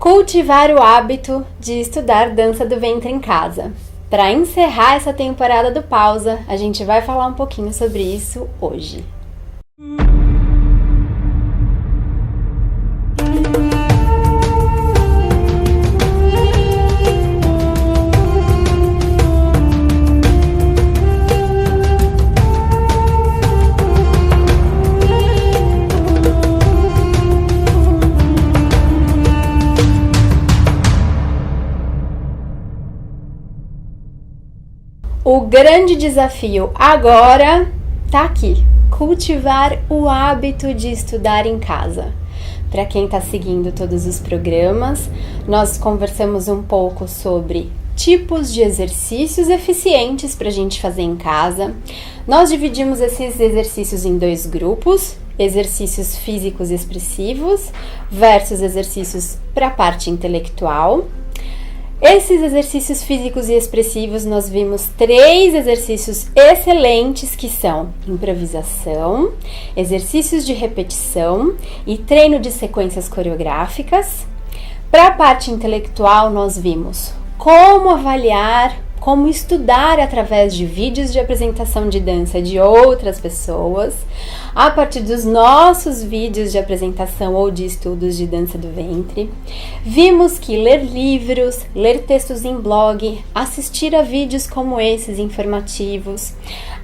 Cultivar o hábito de estudar dança do ventre em casa. Para encerrar essa temporada do Pausa, a gente vai falar um pouquinho sobre isso hoje. O grande desafio agora tá aqui: cultivar o hábito de estudar em casa. Para quem está seguindo todos os programas, nós conversamos um pouco sobre tipos de exercícios eficientes para a gente fazer em casa. Nós dividimos esses exercícios em 2 grupos: exercícios físicos expressivos versus exercícios para a parte intelectual. Esses exercícios físicos e expressivos, nós vimos 3 exercícios excelentes, que são improvisação, exercícios de repetição e treino de sequências coreográficas. Para a parte intelectual, nós vimos como avaliar, como estudar através de vídeos de apresentação de dança de outras pessoas, a partir dos nossos vídeos de apresentação ou de estudos de dança do ventre. Vimos que ler livros, ler textos em blog, assistir a vídeos como esses informativos,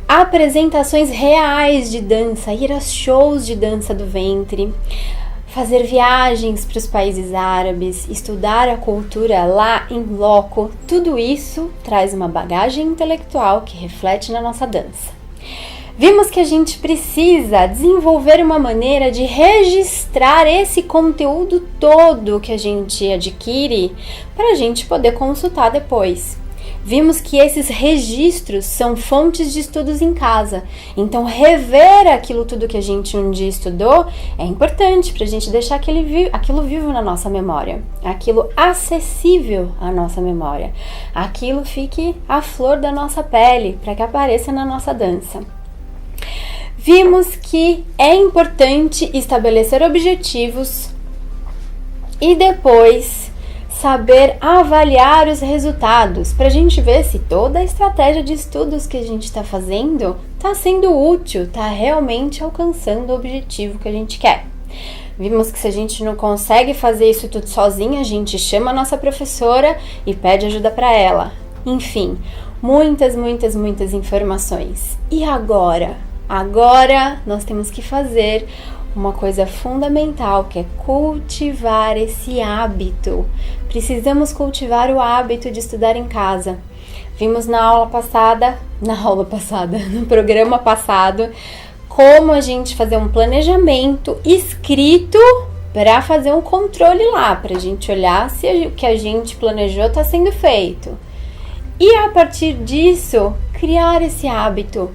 apresentações reais de dança, ir a shows de dança do ventre, fazer viagens para os países árabes, estudar a cultura lá em loco, tudo isso traz uma bagagem intelectual que reflete na nossa dança. Vimos que a gente precisa desenvolver uma maneira de registrar esse conteúdo todo que a gente adquire para a gente poder consultar depois. Vimos que esses registros são fontes de estudos em casa, então rever aquilo tudo que a gente um dia estudou é importante para a gente deixar aquilo vivo na nossa memória, aquilo acessível à nossa memória, aquilo fique à flor da nossa pele para que apareça na nossa dança. Vimos que é importante estabelecer objetivos e depois saber avaliar os resultados, para a gente ver se toda a estratégia de estudos que a gente está fazendo está sendo útil, está realmente alcançando o objetivo que a gente quer. Vimos que se a gente não consegue fazer isso tudo sozinha, a gente chama a nossa professora e pede ajuda para ela. Enfim, muitas informações. E agora? Agora nós temos que fazer uma coisa fundamental, que é cultivar esse hábito. Precisamos cultivar o hábito de estudar em casa. Vimos no programa passado, como a gente fazer um planejamento escrito para fazer um controle lá, para a gente olhar se o que a gente planejou está sendo feito. E a partir disso, criar esse hábito.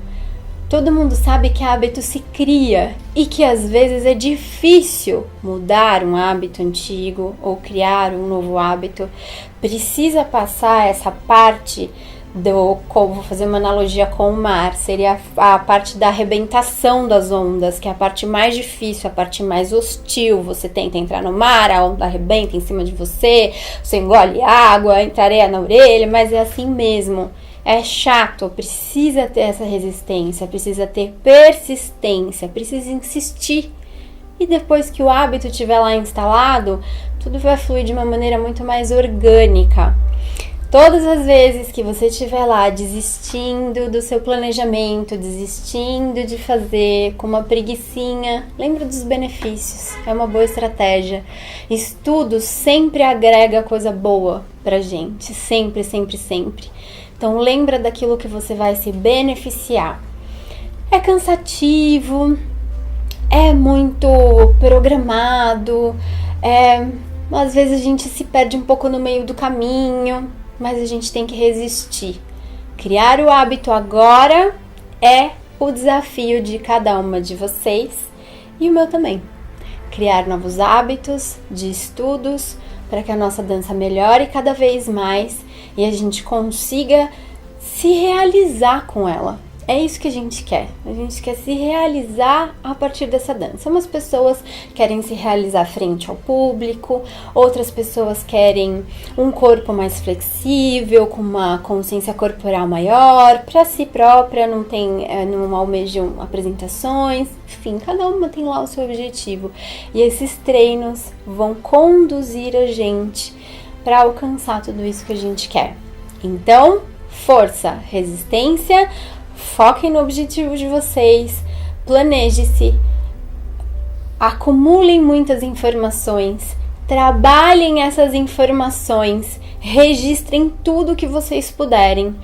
Todo mundo sabe que hábito se cria e que às vezes é difícil mudar um hábito antigo ou criar um novo hábito. Precisa passar essa parte vou fazer uma analogia com o mar, seria a parte da arrebentação das ondas, que é a parte mais difícil, a parte mais hostil. Você tenta entrar no mar, a onda arrebenta em cima de você, você engole água, entra areia na orelha, mas é assim mesmo. É chato, precisa ter essa resistência, precisa ter persistência, precisa insistir. E depois que o hábito estiver lá instalado, tudo vai fluir de uma maneira muito mais orgânica. Todas as vezes que você estiver lá desistindo do seu planejamento, desistindo de fazer com uma preguicinha, lembra dos benefícios, é uma boa estratégia. Estudo sempre agrega coisa boa pra gente, sempre. Então lembra daquilo que você vai se beneficiar. É cansativo, é muito programado, às vezes a gente se perde um pouco no meio do caminho, mas a gente tem que resistir. Criar o hábito agora é o desafio de cada uma de vocês e o meu também. Criar novos hábitos de estudos para que a nossa dança melhore cada vez mais e a gente consiga se realizar com ela. É isso que a gente quer. A gente quer se realizar a partir dessa dança. Umas pessoas querem se realizar frente ao público, outras pessoas querem um corpo mais flexível, com uma consciência corporal maior, para si própria, não almejam apresentações. Enfim, cada uma tem lá o seu objetivo. E esses treinos vão conduzir a gente para alcançar tudo isso que a gente quer. Então, força, resistência, foquem no objetivo de vocês, planeje-se, acumulem muitas informações, trabalhem essas informações, registrem tudo que vocês puderem,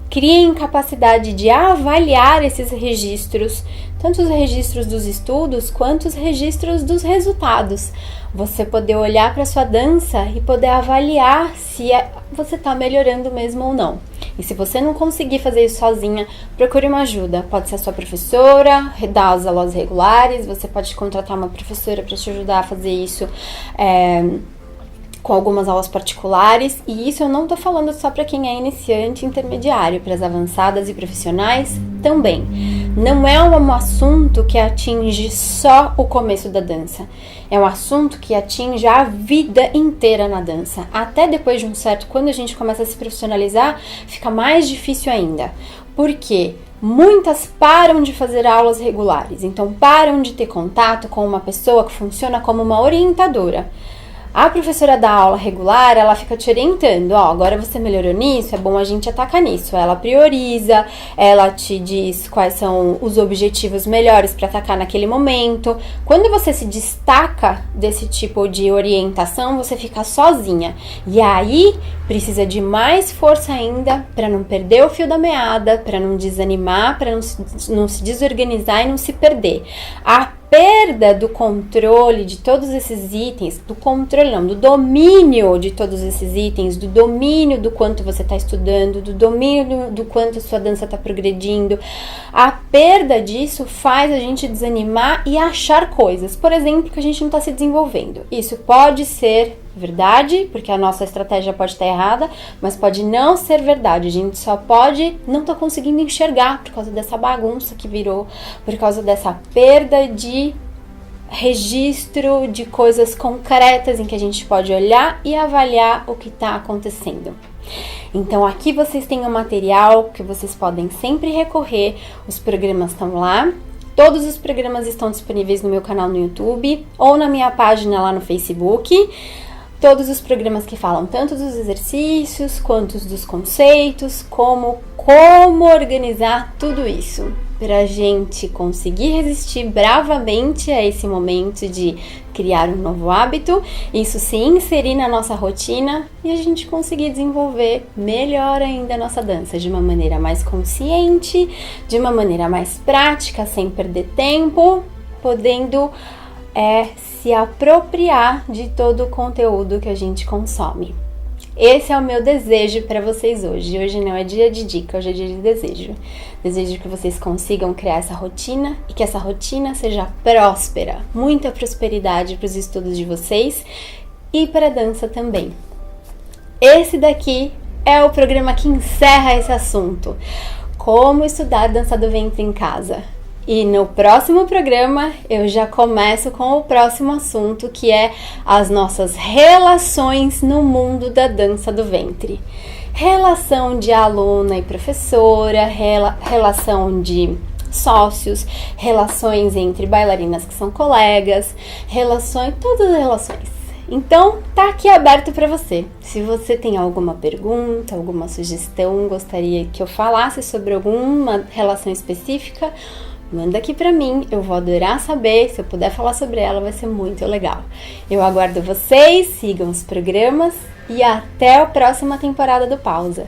criem capacidade de avaliar esses registros, tanto os registros dos estudos quanto os registros dos resultados. Você poder olhar para sua dança e poder avaliar se você está melhorando mesmo ou não. E se você não conseguir fazer isso sozinha, procure uma ajuda. Pode ser a sua professora, dar as aulas regulares, você pode contratar uma professora para te ajudar a fazer isso com algumas aulas particulares. E isso eu não tô falando só para quem é iniciante, intermediário, para as avançadas e profissionais também. Não é um assunto que atinge só o começo da dança. É um assunto que atinge a vida inteira na dança. Até depois de um certo, quando a gente começa a se profissionalizar, fica mais difícil ainda. Porque muitas param de fazer aulas regulares, então param de ter contato com uma pessoa que funciona como uma orientadora. A professora da aula regular, ela fica te orientando, agora você melhorou nisso, é bom a gente atacar nisso. Ela prioriza, ela te diz quais são os objetivos melhores para atacar naquele momento. Quando você se destaca desse tipo de orientação, você fica sozinha. E aí, precisa de mais força ainda para não perder o fio da meada, para não desanimar, para não se desorganizar e não se perder. A perda do controle de todos esses itens, do domínio de todos esses itens, do domínio do quanto você está estudando, do domínio do quanto a sua dança está progredindo, a perda disso faz a gente desanimar e achar coisas, por exemplo, que a gente não está se desenvolvendo. Isso pode ser verdade, porque a nossa estratégia pode estar errada, mas pode não ser verdade. A gente só pode não estar conseguindo enxergar por causa dessa bagunça que virou, por causa dessa perda de registro de coisas concretas em que a gente pode olhar e avaliar o que está acontecendo. Então aqui vocês têm um material que vocês podem sempre recorrer, os programas estão lá. Todos os programas estão disponíveis no meu canal no YouTube ou na minha página lá no Facebook. Todos os programas que falam tanto dos exercícios quanto dos conceitos, como organizar tudo isso para a gente conseguir resistir bravamente a esse momento de criar um novo hábito, isso se inserir na nossa rotina e a gente conseguir desenvolver melhor ainda a nossa dança de uma maneira mais consciente, de uma maneira mais prática, sem perder tempo, podendo se apropriar de todo o conteúdo que a gente consome. Esse é o meu desejo para vocês hoje. Hoje não é dia de dica, hoje é dia de desejo. Desejo que vocês consigam criar essa rotina e que essa rotina seja próspera. Muita prosperidade para os estudos de vocês e para a dança também. Esse daqui é o programa que encerra esse assunto. Como estudar dança do ventre em casa. E no próximo programa eu já começo com o próximo assunto, que é as nossas relações no mundo da dança do ventre. Relação de aluna e professora, relação de sócios, relações entre bailarinas que são colegas, todas as relações. Então, tá aqui aberto para você. Se você tem alguma pergunta, alguma sugestão, gostaria que eu falasse sobre alguma relação específica, manda aqui pra mim, eu vou adorar saber. Se eu puder falar sobre ela, vai ser muito legal. Eu aguardo vocês, sigam os programas e até a próxima temporada do Pausa.